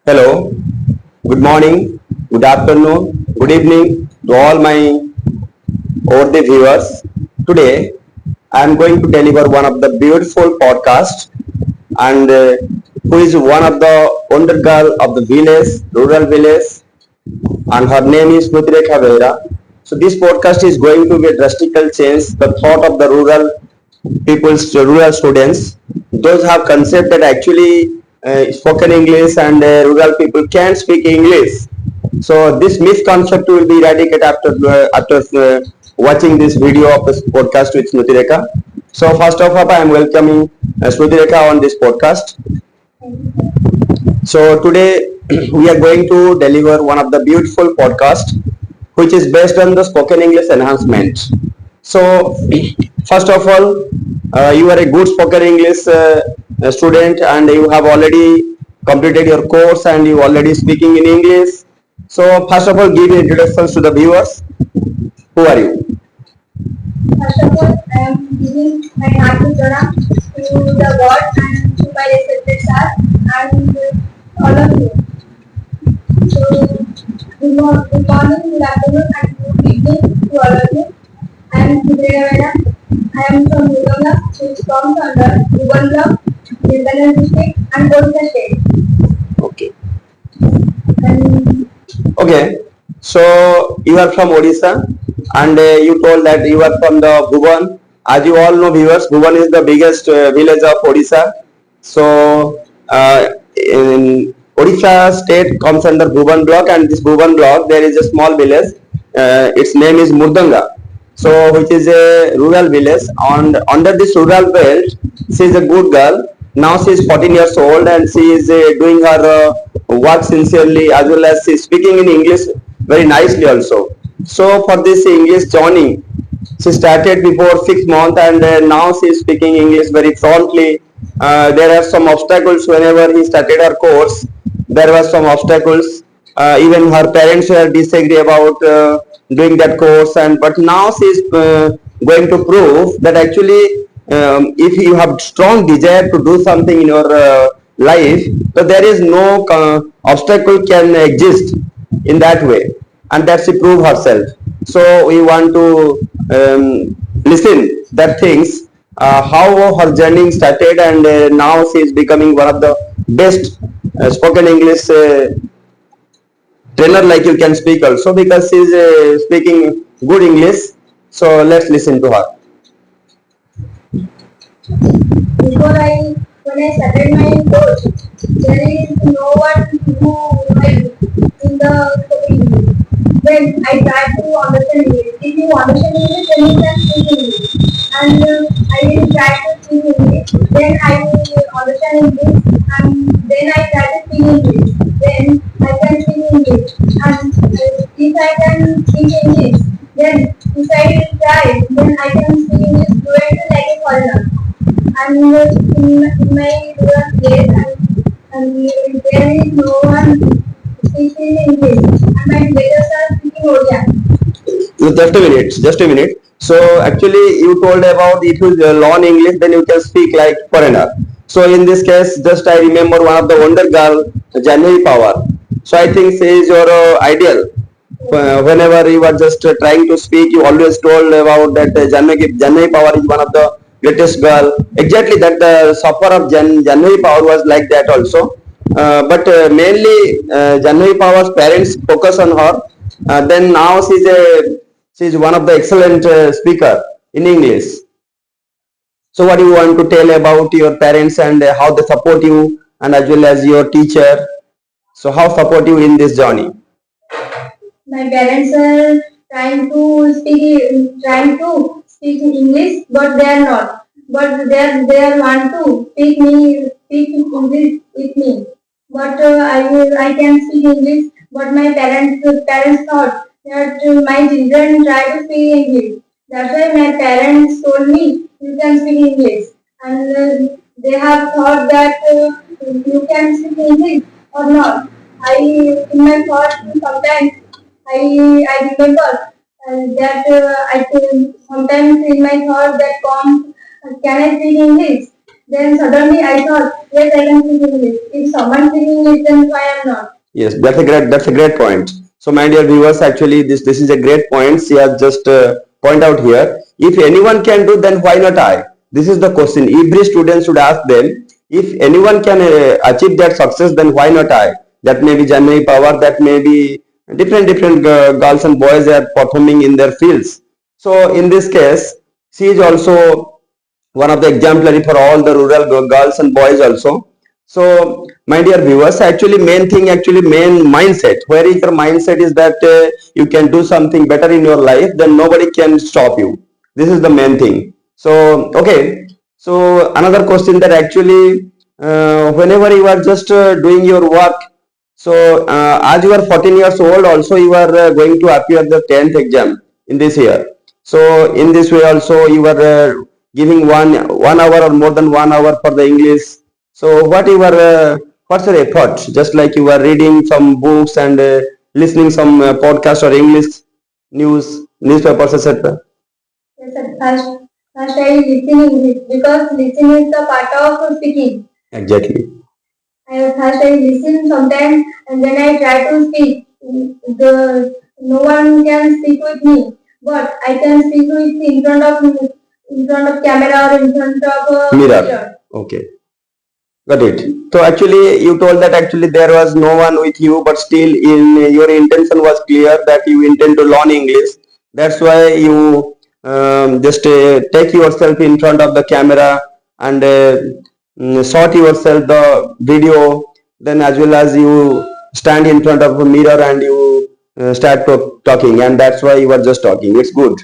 Hello, good morning, good afternoon, good evening to all my worthy viewers. Today, I am going to deliver one of the beautiful podcasts and who is one of the wonder girl of the village, rural village, and her name is smruti. So this podcast is going to be drastically change the thought of the rural people's rural students. Those have concept that actually spoken English and rural people can speak English. So this misconcept will be eradicated after watching this video of this podcast with Smruti. So first of all, I am welcoming Smruti on this podcast. So today we are going to deliver one of the beautiful podcast which is based on the spoken English enhancement. So first of all, you are a good spoken English student and you have already completed your course and you already speaking in English. So first of all, give introductions to the viewers. Who are you? First of all, I am giving my hearty pranam to the God and to my respected sir and all of you. So, good morning, good afternoon, and good evening to all of you. I am J.P.T. I am from Mudanga, which comes under Bhuban block, Nilkanal district, and Odisha state. Okay. And Okay. So you are from Odisha and you told that you are from the Bhuban. As you all know, viewers, Bhuban is the biggest village of Odisha. So in Odisha state comes under Bhuban block, and this Bhuban block there is a small village. Its name is Murdanga. So which is a rural village. And under this rural belt, she is a good girl. Now she is 14 years old and she is doing her work sincerely, as well as she is speaking in English very nicely also. So for this English journey, she started before 6 months and now she is speaking English very fluently. There are some obstacles whenever he started her course. There were some obstacles. Even her parents were disagree about doing that course, and but now she is going to prove that actually if you have strong desire to do something in your life, so there is no obstacle can exist in that way, and that she prove herself. So we want to listen that things how her journey started, and now she is becoming one of the best spoken English trainer, like you can speak also, because she is speaking good English. So let's listen to her. before when I started my course, there is no one who helped in the coding. Then I tried to understand English. If you understand English, then you can speak English. And I will try to speak English. Then I will understand English, and then I try to speak English. Then I can speak English. And if I can speak English, then if I try, then I can speak English fluently like a foreigner. And in my rural place, and there is no one speaking English, and my brothers are speaking Odia. Just a minute, just a minute. So actually you told about if you learn English, then you can speak like foreigner. So in this case, just I remember one of the wonder girl, January Power. So I think she is your ideal. Whenever you are just trying to speak, you always told about that January Power is one of the greatest girl. Exactly that the suffer of January Power was like that also. But mainly January Power's parents focus on her. Then now she's one of the excellent speaker in English. So what do you want to tell about your parents and how they support you, and as well as your teacher? So how support you in this journey? My parents are trying to speak in English, but they are not. But they want to speak in English with me. But I can speak English. But my parents thought that my children try to speak English. That's why my parents told me you can speak English, and they have thought that you can speak English or not. I in my thought sometimes I remember that I sometimes in my thought that comes, can I speak English? Then suddenly I thought, yes, I can speak English. If someone speaking English, then why I'm not? Yes, that's a great point. So, my dear viewers, actually, this is a great point. She has just point out here. If anyone can do, then why not I? This is the question. Every student should ask them. If anyone can achieve that success, then why not I? That may be Janmai Power. That may be different girls and boys are performing in their fields. So, in this case, she is also one of the exemplary for all the rural girls and boys also. So my dear viewers, actually main thing, actually main mindset, where if your mindset is that you can do something better in your life, then nobody can stop you. This is the main thing. So okay, so another question that actually whenever you are just doing your work, so as you are 14 years old, also you are going to appear the 10th exam in this year. So in this way also you are giving one hour or more than 1 hour for the English. So what's your effort? Just like you are reading some books and listening some podcast or English news, newspapers, etc. Yes, sir. First I listen English because listening is the part of speaking. Exactly. First I listen sometimes and then I try to speak. No one can speak with me, but I can speak with in front of camera or in front of a mirror. Okay. Got it. So actually, you told that actually there was no one with you, but still, in your intention was clear that you intend to learn English. That's why you just take yourself in front of the camera and shot yourself the video. Then, as well as you stand in front of a mirror and you start talking, and that's why you are just talking. It's good.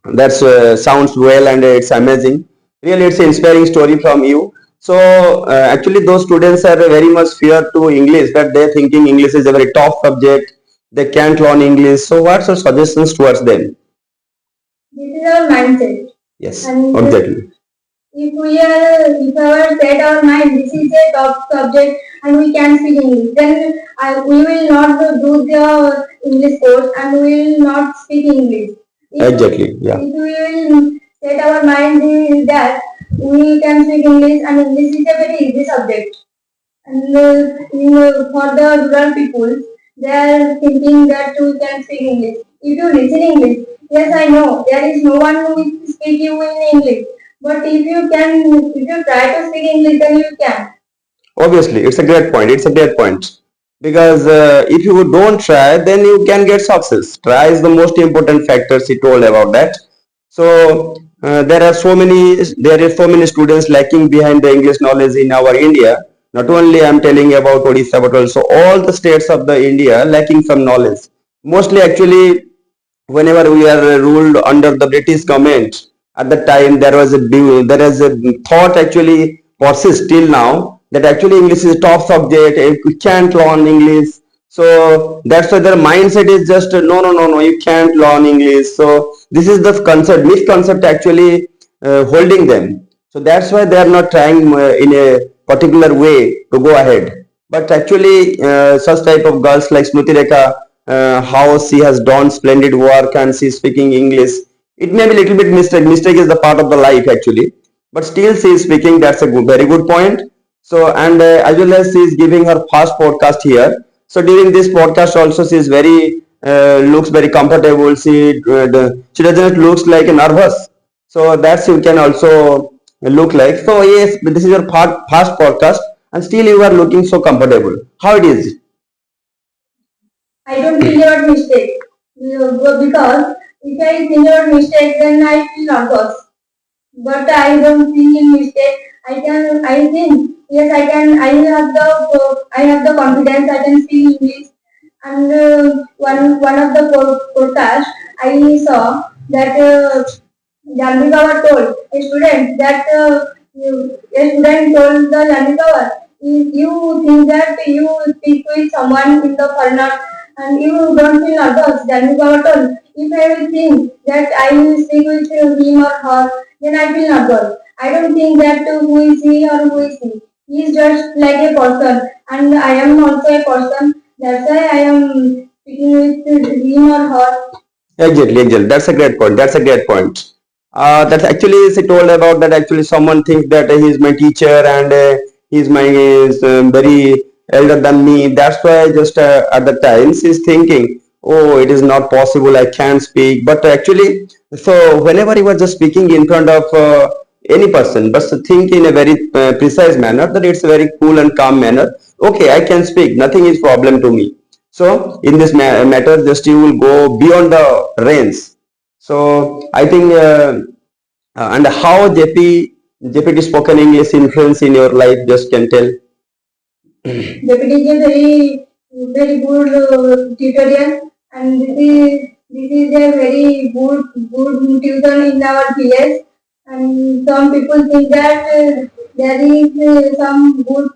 That's sounds well and it's amazing. Really, it's an inspiring story from you. So actually, those students are very much fear to English, that they're thinking English is a very tough subject. They can't learn English. So what's your suggestions towards them? This is our mindset. Yes, And exactly. if our set our mind, this is a top subject and we can speak English, then we will not do the English course and we will not speak English. Exactly. Yeah. If we will set our mind that we can speak English and English is a very easy subject. And for the rural people, they are thinking that we can speak English. If you listen English, yes, I know there is no one who will speak you in English. But if you try to speak English, then you can. Obviously, it's a great point. It's a great point. Because if you don't try, then you can get success. Try is the most important factor. She told about that. So there are so many students lacking behind the English knowledge in our India. Not only I'm telling about Odisha, but also all the states of the India lacking some knowledge. Mostly, actually, whenever we are ruled under the British government, at the time there is a thought actually persists till now that actually English is a top subject. If we can't learn English, so that's why their mindset is just no, you can't learn English. So this is the concept, misconcept actually holding them. So that's why they are not trying in a particular way to go ahead. But actually, such type of girls like Smruti Rekha, how she has done splendid work and she's speaking English. It may be little bit mistake. Mistake is the part of the life actually, but still she is speaking. That's a very good point. So and as well as she is giving her first podcast here. So during this podcast also she is very looks very comfortable. She doesn't looks like nervous. So that's you can also look like. So yes, this is your first podcast, and still you are looking so comfortable. How it is? I don't think about mistake. Because if I think about mistake, then I feel nervous. But I don't think in mistake. I think, yes, I have the confidence, I can speak English. And one of the podcast I saw that Janvi Kaur told a student that a student told the Janvi Kaur, if you think that you speak with someone in the corner and you don't feel nervous, Janvi Kaur told, if I will think that I will speak with him or her, then I feel nervous. I don't think that who is he or who is he. He is just like a person, and I am also a person. That's why I am speaking with him or her. Exactly, exactly. That's a great point. That's a great point. That actually she told about that actually someone thinks that he's my teacher and he's my very elder than me. That's why just at the time she's thinking, oh, it is not possible. I can't speak. But actually, so whenever you are just speaking in front of any person, but think in a very precise manner that it's a very cool and calm manner. Okay, I can speak. Nothing is problem to me. So in this matter, just you will go beyond the range. So I think, and how JPT spoken English influence in your life, just can tell. J.P.T. is a very good tutorial, and this is a very good tutor in our village. And some people think that there is some good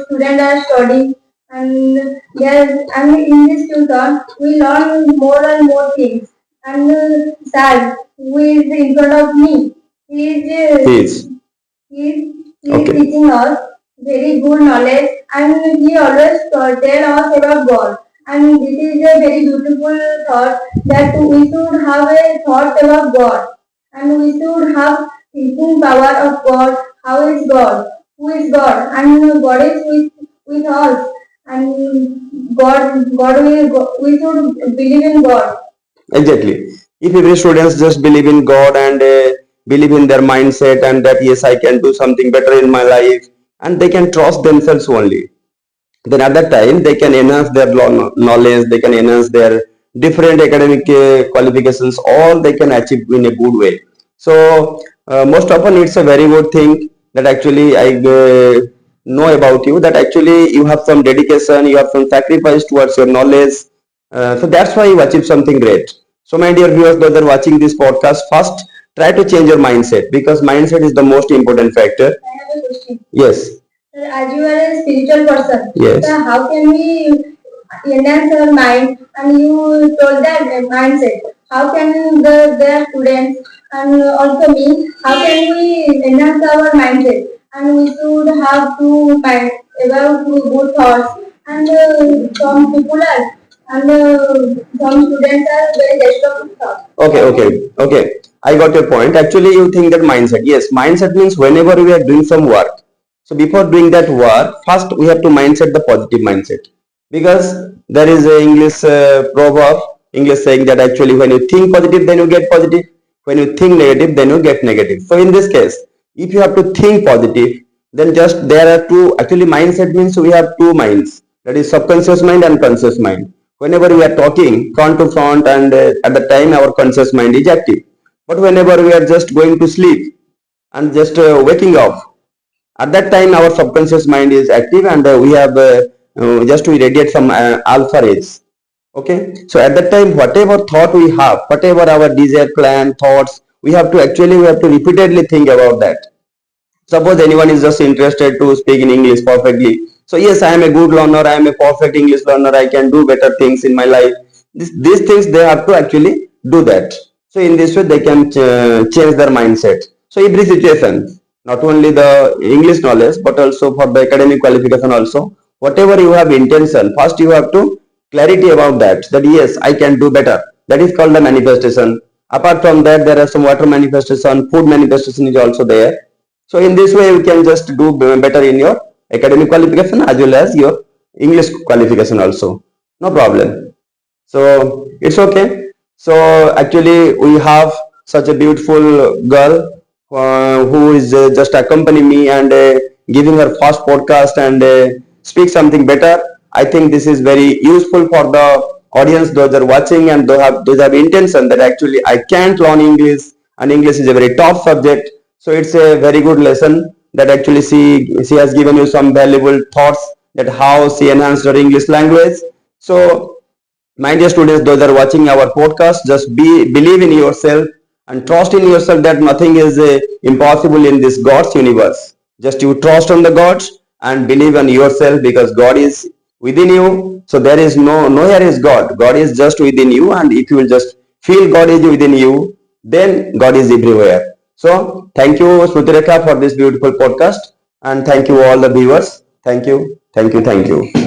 students are studying, and in this tutor we learn more and more things. And sir, who is in front of me, he is Yes. he is Okay. teaching us very good knowledge, and he always tell us about God. And this is a very beautiful thought that we should have a thought about God, and we should have thinking power of God. How is God? Who is God? And God is with us. And we should believe in God. Exactly. If every students just believe in God and believe in their mindset and that yes, I can do something better in my life, and they can trust themselves only, then at that time they can enhance their knowledge, they can enhance their different academic qualifications, all they can achieve in a good way. So most often it's a very good thing that actually I know about you, that actually you have some dedication, you have some sacrifice towards your knowledge. So that's why you achieve something great. So my dear viewers, those are watching this podcast, first try to change your mindset, because mindset is the most important factor. I have a question. Yes. Sir, as you are a spiritual person, Yes. so how can we enhance our mind? And you told that mindset. How can the students and also me, how can we enhance our mindset? And we should have to mind about good thoughts. And some people are, and some students are very destructive thoughts. Okay. I got your point. Actually, you think that mindset. Yes, mindset means whenever we are doing some work. So before doing that work, first we have to mindset the positive mindset, because there is a English proverb, English saying that actually when you think positive, then you get positive. When you think negative, then you get negative. So in this case, if you have to think positive, then just there are two. Actually, mindset means we have two minds. That is subconscious mind and conscious mind. Whenever we are talking front to front, and at the time our conscious mind is active. But whenever we are just going to sleep and just waking up, at that time our subconscious mind is active, and we have just to irradiate some alpha rays. Okay, so at that time whatever thought we have, whatever our desire, plan, thoughts, we have to repeatedly think about that. Suppose anyone is just interested to speak in English perfectly, so yes, I am a good learner, I am a perfect English learner, I can do better things in my life. These things they have to actually do that. So in this way they can change their mindset. So every situation, not only the English knowledge but also for the academic qualification also, whatever you have intention, first you have to clarity about that, that yes, I can do better. That is called the manifestation. Apart from that, there are some water manifestation, food manifestation is also there. So in this way, you can just do better in your academic qualification as well as your English qualification also. No problem. So it's okay. So actually, we have such a beautiful girl who is just accompanying me and giving her first podcast and speak something better. I think this is very useful for the audience, those are watching and those have intention that actually I can't learn English, and English is a very tough subject. So it's a very good lesson that actually she has given you some valuable thoughts that how she enhanced her English language. So my dear students, those are watching our podcast, just believe in yourself and trust in yourself that nothing is impossible in this God's universe. Just you trust on the gods and believe in yourself, because God is within you. So there is nowhere is God. God is just within you, and if you will just feel God is within you, then God is everywhere. So thank you, Smruti Rekha, for this beautiful podcast, and thank you all the viewers. Thank you, thank you, thank you.